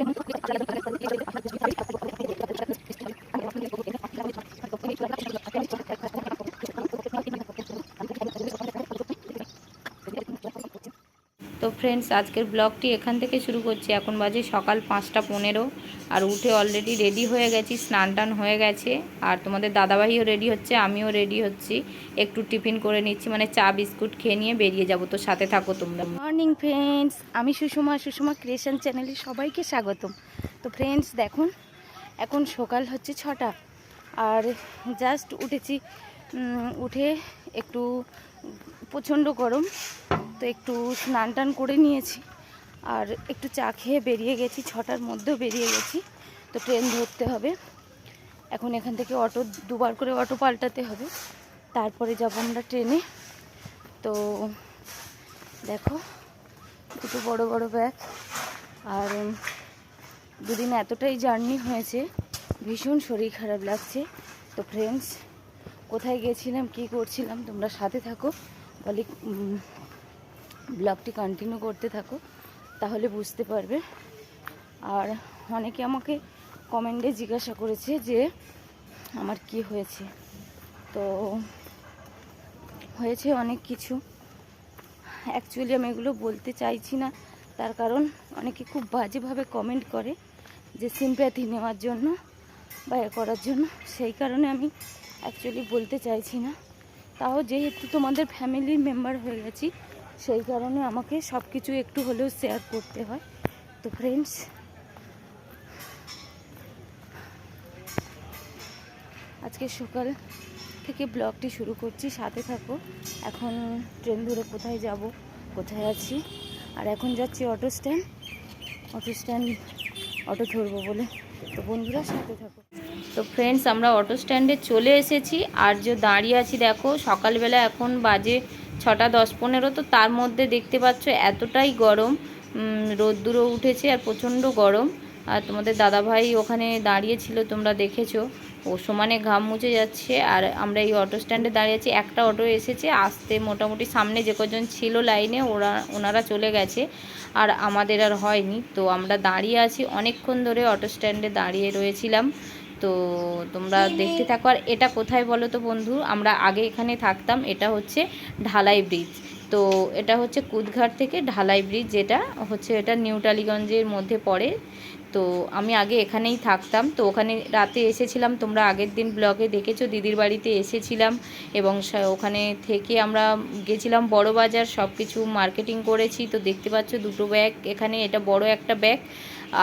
তো ফ্রেন্ডস, আজকের ব্লগটি এখান থেকে শুরু করছি। এখন বাজে সকাল 5টা 15 আর উঠে অলরেডি রেডি হয়ে গেছি, স্নান টান হয়ে গেছে। আর তোমাদের দাদাভাইও রেডি হচ্ছে, আমিও রেডি হচ্ছি। একটু টিফিন করে নিচ্ছি, মানে চা বিস্কুট খেয়ে নিয়ে বেরিয়ে যাব। তো সাথে থাকো তোমরা। মর্নিং ফ্রেন্ডস, আমি সুষমা ক্রিয়েশন চ্যানেলে সবাইকে স্বাগতম। তো ফ্রেন্ডস দেখুন, এখন সকাল হচ্ছে 6টা আর জাস্ট উঠেছি। উঠে একটু প্রচণ্ড গরম, তো একটু স্নান টান করে নিয়েছি আর একটু চা খেয়ে বেরিয়ে গেছি। 6টার মধ্যেও বেরিয়ে গেছি। তো ট্রেন ধরতে হবে। এখন এখান থেকে অটো, দুবার করে অটো পাল্টাতে হবে, তারপরে যাব আমরা ট্রেনে। তো দেখো, দুটো বড় বড় ব্যাগ। আর দুদিন এতটাই জার্নি হয়েছে, ভীষণ শরীর খারাপ লাগছে। তো ফ্রেন্ডস, কোথায় গেছিলাম, কি করছিলাম, তোমরা সাথে থাকো, বলি ব্লগটি কন্টিনিউ করতে থাকো, তাহলে বুঝতে পারবে। আর অনেকে আমাকে কমেন্টে জিজ্ঞাসা করেছে যে আমার কি হয়েছে। তো হয়েছে অনেক কিছু। অ্যাকচুয়ালি আমি এগুলো বলতে চাইছি না, তার কারণ অনেকে খুব বাজেভাবে কমেন্ট করে যে সিম্প্যাথি নেওয়ার জন্য বা এ করার জন্য। সেই কারণে আমি অ্যাকচুয়ালি বলতে চাইছি না। তাও যেহেতু তোমাদের ফ্যামিলির মেম্বার হয়ে গেছি, সেই কারণে আমাকে সব কিছু একটু হলেও শেয়ার করতে হয়। তো ফ্রেন্ডস, আজকে সকাল থেকে ব্লগটি শুরু করছি, সাথে থাকো। এখন ট্রেন ধরে কোথায় যাব, কোথায় আছি, আর এখন যাচ্ছি অটো স্ট্যান্ড অটো ধরবো বলে। তো বন্ধুরা সাথে থাকো। তো ফ্রেন্ডস, আমরা অটো স্ট্যান্ডে চলে এসেছি। আর যে দাঁড়িয়ে আছি দেখো, সকালবেলা এখন বাজে 6টা 10-15। তো তার মধ্যে দেখতে পাচ্ছ এতটাই গরম, রোদ্দুরও উঠেছে আর প্রচণ্ড গরম। আর তোমাদের দাদাভাই ওখানে দাঁড়িয়েছিল, তোমরা দেখেছো, ও সমানে ঘাম মুছে যাচ্ছে। আর আমরা এই অটো স্ট্যান্ডে দাঁড়িয়ে আছি। একটা অটো এসেছে, আসতে মোটামুটি সামনে যে কজন ছিল লাইনে ওনারা চলে গেছে, আর আমাদের আর হয়নি। তো আমরা দাঁড়িয়ে আছি, অনেকক্ষণ ধরে অটো স্ট্যান্ডে দাঁড়িয়ে রয়েছিলাম। তো তোমরা দেখতে থাকো। আর এটা কোথায় বলো তো বন্ধু, আমরা আগে এখানে থাকতাম। এটা হচ্ছে ঢালাই ব্রিজ। তো এটা হচ্ছে কুদঘাট থেকে ঢালাই ব্রিজ, যেটা হচ্ছে এটা নিউ টালিগঞ্জের মধ্যে পড়ে। তো আমি আগে এখানেই থাকতাম। তো ওখানে রাতে এসেছিলাম, তোমরা আগের দিন ব্লগে দেখেছো, দিদির বাড়িতে এসেছিলাম। এবং ওখানে থেকে আমরা গেছিলাম বড় বাজার, সব কিছু মার্কেটিং করেছি। তো দেখতে পাচ্ছ দুটো ব্যাগ এখানে, এটা বড় একটা ব্যাগ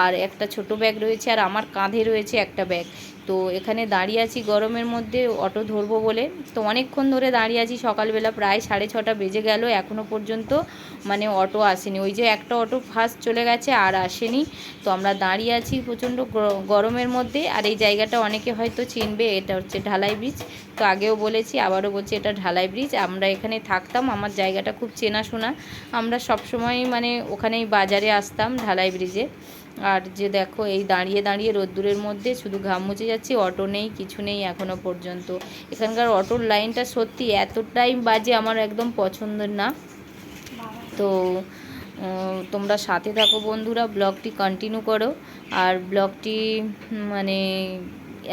আর একটা ছোট ব্যাগ রয়েছে, আর আমার কাঁধে রয়েছে একটা ব্যাগ। তো এখানে দাঁড়িয়ে আছি গরমের মধ্যে অটো ধরবো বলে। তো অনেকক্ষণ ধরে দাঁড়িয়ে আছি, সকালবেলা প্রায় 6:30 বেজে গেল, এখনও পর্যন্ত মানে অটো আসেনি। ওই যে একটা অটো ফার্স্ট চলে গেছে আর আসেনি। তো আমরা দাঁড়িয়ে আছি প্রচণ্ড গরমের মধ্যে। আর এই জায়গাটা অনেকে হয়তো চিনবে, এটা হচ্ছে ঢালাই ব্রিজ। তো আগেও বলেছি, আবারও বলছি, এটা ঢালাই ব্রিজ। আমরা এখানে থাকতাম, আমার জায়গাটা খুব চেনাশোনা। আমরা সবসময় মানে ওখানেই বাজারে আসতাম, ঢালাই ব্রিজে। আর যে দেখো, এই দাঁড়িয়ে দাঁড়িয়ে রোদ্দুরের মধ্যে শুধু ঘাম মুছে যাচ্ছি, অটো নেই, কিছু নেই এখনও পর্যন্ত। এখানকার অটোর লাইনটা সত্যি এতটাই বাজে, আমার একদম পছন্দের না। তো তোমরা সাথে থাকো বন্ধুরা, ব্লগটি কন্টিনিউ করো। আর ব্লগটি মানে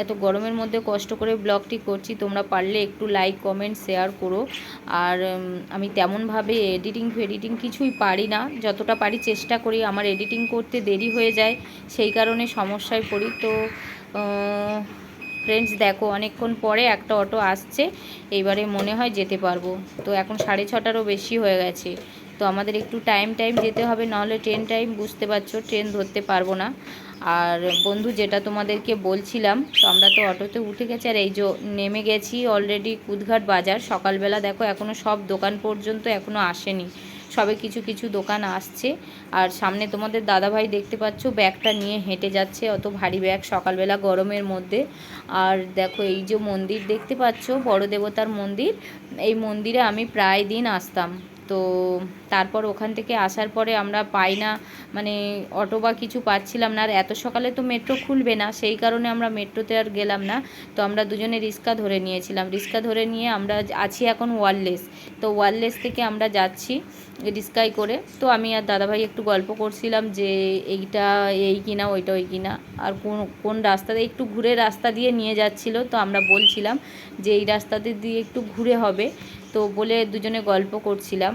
এত গরমের মধ্যে কষ্ট করে ব্লগটি করছি, তোমরা পারলে একটু লাইক কমেন্ট শেয়ার করো। আর আমি তেমনভাবে এডিটিং কিছুই পারি না, যতটা পারি চেষ্টা করি। আমার এডিটিং করতে দেরি হয়ে যায়, সেই কারণে সমস্যায় পড়ি। তো ফ্রেন্ডস দেখো, অনেকক্ষণ পরে একটা অটো আসছে, এইবারে মনে হয় যেতে পারবো। তো এখন 6:30-ও বেশি হয়ে গেছে। তো আমাদের একটু টাইম যেতে হবে, নাহলে ট্রেন টাইম বুঝতে পারছো, ট্রেন ধরতে পারবো না। আর বন্ধু, যেটা তোমাদেরকে বলছিলাম, তো আমরা তো অটোতে উঠে গেছি, আর এই যে নেমে গেছি অলরেডি কুদঘাট বাজার। সকালবেলা দেখো, এখনও সব দোকান পর্যন্ত এখনও আসেনি, সবে কিছু কিছু দোকান আসছে। আর সামনে তোমাদের দাদাভাই দেখতে পাচ্ছ ব্যাগটা নিয়ে হেঁটে যাচ্ছে, অত ভারী ব্যাগ সকালবেলা গরমের মধ্যে। আর দেখো, এই যে মন্দির দেখতে পাচ্ছ, বড় দেবতার মন্দির, এই মন্দিরে আমি প্রায় দিন আসতাম। তো তো তারপর ওখান থেকে আসার পরে আমরা পাই না, মানে অটো বা কিছু পাচ্ছিলাম না, আর এত সকালে তো মেট্রো খুলবে না, সেই কারণে আমরা মেট্রোতে আর গেলাম না। তো আমরা দুজনে রিক্সা ধরে নিয়েছিলাম, রিক্সা ধরে নিয়ে আমরা আছি এখন ওয়্যারলেস। তো ওয়্যারলেস থেকে আমরা যাচ্ছি রিক্সায় করে। তো আমি আর দাদাভাই একটু গল্প করছিলাম যে এইটা এই কিনা ওইটা ওই কিনা, আর কোন রাস্তাতে একটু ঘুরে রাস্তা দিয়ে নিয়ে যাচ্ছিলো। তো আমরা বলছিলাম যে এই রাস্তাতে দিয়ে একটু ঘুরে হবে, তো বলে দুজনে গল্প করছিলাম।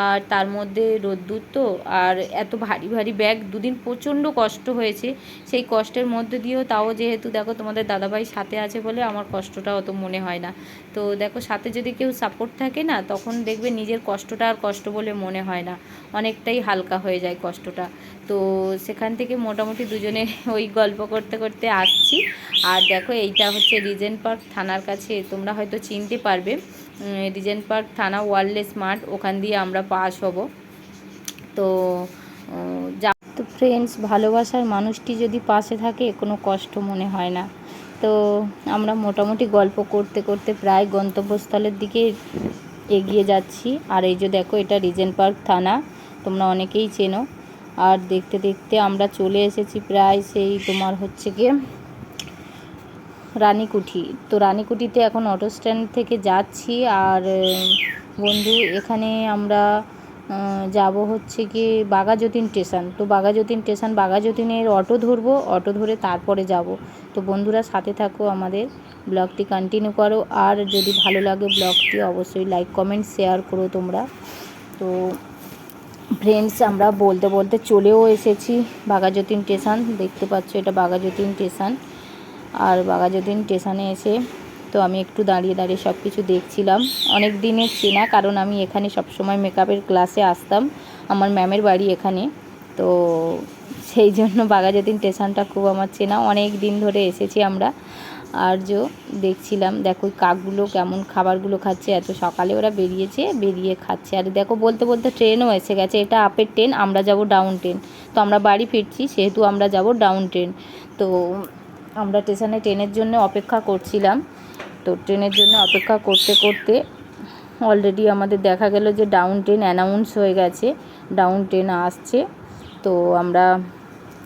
আর তার মধ্যে রোদ্দুর তো, আর এত ভারী ভারী ব্যাগ, দুদিন প্রচণ্ড কষ্ট হয়েছে। সেই কষ্টের মধ্যে দিয়েও তাও যেহেতু দেখো তোমাদের দাদাভাই সাথে আছে বলে আমার কষ্টটা অত মনে হয় না। তো দেখো সাথে যদি কেউ সাপোর্ট থাকে না, তখন দেখবে নিজের কষ্টটা আর কষ্ট বলে মনে হয় না, অনেকটাই হালকা হয়ে যায় কষ্টটা। তো সেখান থেকে মোটামুটি দুজনে ওই গল্প করতে করতে আসছি। আর দেখো এইটা হচ্ছে রিজেন্ট পার্ক থানার কাছে, তোমরা হয়তো চিনতে পারবে, রিজেন্ট পার্ক থানা ওয়্যারলেস মাঠ, ওখান দিয়ে আমরা পাস হব। তো তো ফ্রেন্ডস, ভালোবাসার মানুষটি যদি পাশে থাকে কোনো কষ্ট মনে হয় না। তো আমরা মোটামুটি গল্প করতে করতে প্রায় গন্তব্যস্থলের দিকে এগিয়ে যাচ্ছি। আর এই যে দেখো, এটা রিজেন্ট পার্ক থানা, তোমরা অনেকেই চেনো। আর দেখতে দেখতে আমরা চলে এসেছি প্রায় সেই তোমার হচ্ছে গিয়ে রানীকুঠি। তো রানীকুঠিতে এখন অটো স্ট্যান্ড থেকে যাচ্ছি। আর বন্ধু, এখানে আমরা যাব হচ্ছে কি বাঘাযতীন স্টেশন। তো বাঘাযতীন স্টেশন, বাঘাযতীনের অটো ধরবো, অটো ধরে তারপরে যাব। তো বন্ধুরা সাথে থাকো, আমাদের ব্লগটি কন্টিনিউ করো। আর যদি ভালো লাগে ব্লগটি অবশ্যই লাইক কমেন্ট শেয়ার করো তোমরা। তো ফ্রেন্ডস, আমরা বলতে বলতে চলেও এসেছি বাঘাযতীন স্টেশন। দেখতে পাচ্ছ এটা বাঘাযতীন স্টেশন। আর বাঘাযতীন স্টেশনে এসে তো আমি একটু দাঁড়িয়ে দাঁড়িয়ে সব কিছু দেখছিলাম। অনেক দিনের চেনা, কারণ আমি এখানে সবসময় মেকআপের ক্লাসে আসতাম, আমার ম্যামের বাড়ি এখানে। তো সেই জন্য বাঘাযতীন স্টেশনটা খুব আমার চেনা, অনেক দিন ধরে এসেছি আমরা। আর দেখছিলাম, দেখো কাকগুলো কেমন খাবারগুলো খাচ্ছে, এত সকালে ওরা বেরিয়েছে, বেরিয়ে খাচ্ছে। আর দেখো বলতে বলতে ট্রেনও এসে গেছে, এটা আপের ট্রেন, আমরা যাব ডাউন ট্রেন। তো আমরা বাড়ি ফিরছি, সেহেতু আমরা যাব ডাউন ট্রেন। তো আমরা স্টেশনে ট্রেনের জন্য অপেক্ষা করছিলাম। তো ট্রেনের জন্য অপেক্ষা করতে করতে অলরেডি আমাদের দেখা গেল যে ডাউন ট্রেন অ্যানাউন্স হয়ে গেছে, ডাউন ট্রেন আসছে। তো আমরা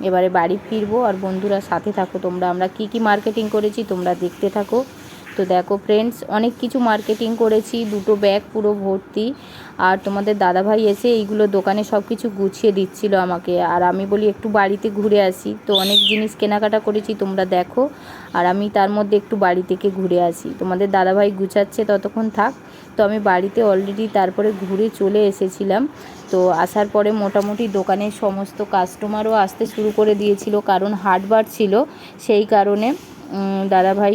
এবারে বাড়ি ফিরবো। আর বন্ধুরা সাথে থাকো তোমরা, আমরা কি কি মার্কেটিং করেছি তোমরা দেখতে থাকো। তো দেখো ফ্রেন্ডস, অনেক কিছু মার্কেটিং করেছি, দুটো ব্যাগ পুরো ভর্তি। আর তোমাদের দাদাভাই এসে এইগুলো দোকানে সব কিছু গুছিয়ে দিচ্ছিল আমাকে, আর আমি বলি একটু বাড়িতে ঘুরে আসি। তো অনেক জিনিস কেনাকাটা করেছি, তোমরা দেখো। আর আমি তার মধ্যে একটু বাড়ি থেকে ঘুরে আসি, তোমাদের দাদাভাই গুছাচ্ছে ততক্ষণ থাক। তো আমি বাড়িতে অলরেডি তারপরে ঘুরে চলে এসেছিলাম। তো আসার পরে মোটামুটি দোকানের সমস্ত কাস্টমারও আসতে শুরু করে দিয়েছিল, কারণ হাটবার ছিল, সেই কারণে দাদাভাই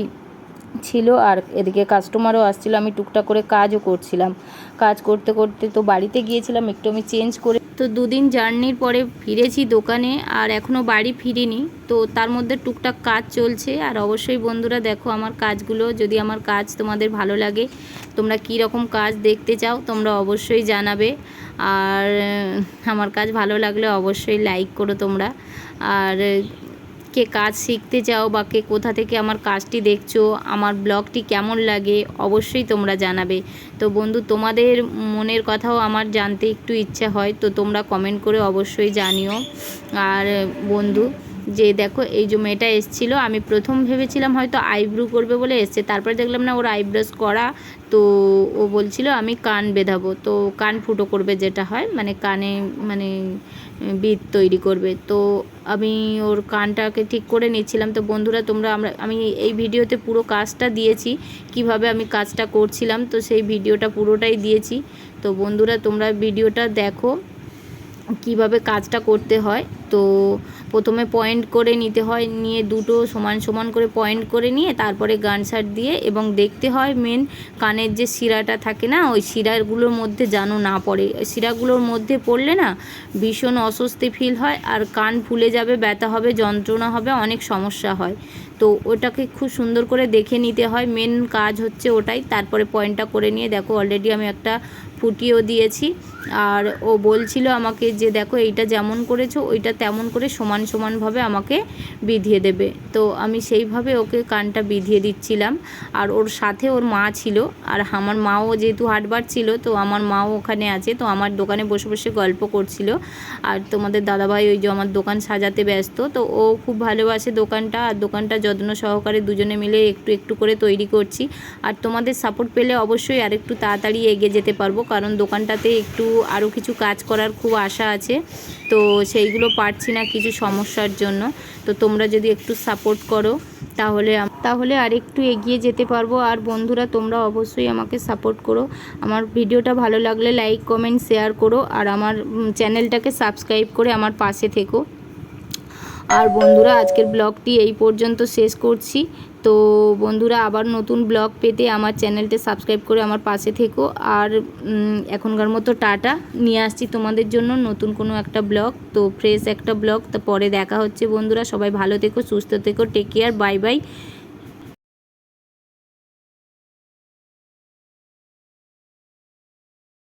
ছিল। আর এদিকে কাস্টমারও আসছিল, আমি টুকটাক করে কাজও করছিলাম। কাজ করতে করতে তো বাড়িতে গিয়েছিলাম, একটু আমি চেঞ্জ করে। তো দুদিন জার্নির পরে ফিরেছি দোকানে, আর এখনও বাড়ি ফিরিনি। তো তার মধ্যে টুকটাক কাজ চলছে। আর অবশ্যই বন্ধুরা দেখো আমার কাজগুলো, যদি আমার কাজ তোমাদের ভালো লাগে, তোমরা কী রকম কাজ দেখতে চাও তোমরা অবশ্যই জানাবে। আর আমার কাজ ভালো লাগলে অবশ্যই লাইক করো তোমরা। আর কে কাজ শিখতে চাও বা কে কোথা থেকে আমার কাজটি দেখছো, আমার ব্লগটি কেমন লাগে অবশ্যই তোমরা জানাবে। তো বন্ধু, তোমাদের মনের কথাও আমার জানতে একটু ইচ্ছা হয়, তো তোমরা কমেন্ট করে অবশ্যই জানিও। আর বন্ধু, যে দেখো এই যে মেয়েটা এসেছিলো, আমি প্রথম ভেবেছিলাম হয়তো আইব্রো করবে বলে এসছে, তারপরে দেখলাম না ওর আইব্রোস করা। তো ও বলছিল আমি কান বেঁধাবো, তো কান ফুটো করবে, যেটা হয় মানে কানে মানে বিট তৈরি করবে। তো আমি ওর কানটাকে ঠিক করে নিচ্ছিলাম। তো বন্ধুরা তোমরা, আমি এই ভিডিওতে পুরো কাজটা দিয়েছি, কিভাবে আমি কাজটা করছিলাম, তো সেই ভিডিওটা পুরোটাই দিয়েছি। তো বন্ধুরা তোমরা ভিডিওটা দেখো কিভাবে কাজটা করতে হয়। তো প্রথমে পয়েন্ট করে নিতে হয়, নিয়ে দুটো সমান সমান করে পয়েন্ট করে নিয়ে তারপরে গানসার দিয়ে, এবং দেখতে হয় মেন কানের যে শিরাটা থাকে না, ওই শিরাগুলোর মধ্যে যেন না পড়ে। শিরাগুলোর মধ্যে পড়লে না ভীষণ অস্বস্তি ফিল হয়, আর কান ফুলে যাবে, ব্যথা হবে, যন্ত্রণা হবে, অনেক সমস্যা হয়। তো ওটাকে খুব সুন্দর করে দেখে নিতে হয়, মেন কাজ হচ্ছে ওটাই। তারপরে পয়েন্টটা করে নিয়ে দেখো অলরেডি আমি একটা ফুটিয়েও দিয়েছি। আর ও বলছিল আমাকে যে দেখো এইটা যেমন করেছো ওইটা তেমন করে সমান সমানভাবে আমাকে বিধিয়ে দেবে। তো আমি সেইভাবে ওকে কানটা বিধিয়ে দিচ্ছিলাম। আর ওর সাথে ওর মা ছিল, আর আমার মাও যেহেতু হাটবার ছিল, তো আমার মাও ওখানে আছে, তো আমার দোকানে বসে বসে গল্প করছিল। আর তোমাদের দাদাভাই ওই যে আমার দোকান সাজাতে ব্যস্ত, তো ও খুব ভালোবাসে দোকানটা, আর দোকানটা যত্ন সহকারে দুজনে মিলে একটু একটু করে তৈরি করছি। আর তোমাদের সাপোর্ট পেলে অবশ্যই আর একটু তাড়াতাড়ি এগিয়ে যেতে পারবো, কারণ দোকানটাতে একটু আরও কিছু কাজ করার খুব আশা আছে, তো সেইগুলো পারছি না কিছু সমস্যার জন্য। তো তোমরা যদি একটু সাপোর্ট করো তাহলে আর একটু এগিয়ে যেতে পারবো। আর বন্ধুরা তোমরা অবশ্যই আমাকে সাপোর্ট করো, আমার ভিডিওটা ভালো লাগলে লাইক কমেন্ট শেয়ার করো, আর আমার চ্যানেলটাকে সাবস্ক্রাইব করে আমার পাশে থেকো। আর বন্ধুরা আজকের ব্লগটি এই পর্যন্ত শেষ করছি। তো বন্ধুরা আবার নতুন ব্লগ পেতে আমার চ্যানেলটা সাবস্ক্রাইব করে আমার পাশে থেকো। আর এখনকার মতো টাটা, নিয়ে আসছি তোমাদের জন্য নতুন কোনো একটা ব্লগ, তো ফ্রেশ একটা ব্লগ। তো পরে দেখা হচ্ছে বন্ধুরা, সবাই ভালো থেকো, সুস্থ থেকো, টেক কেয়ার, বাই বাই।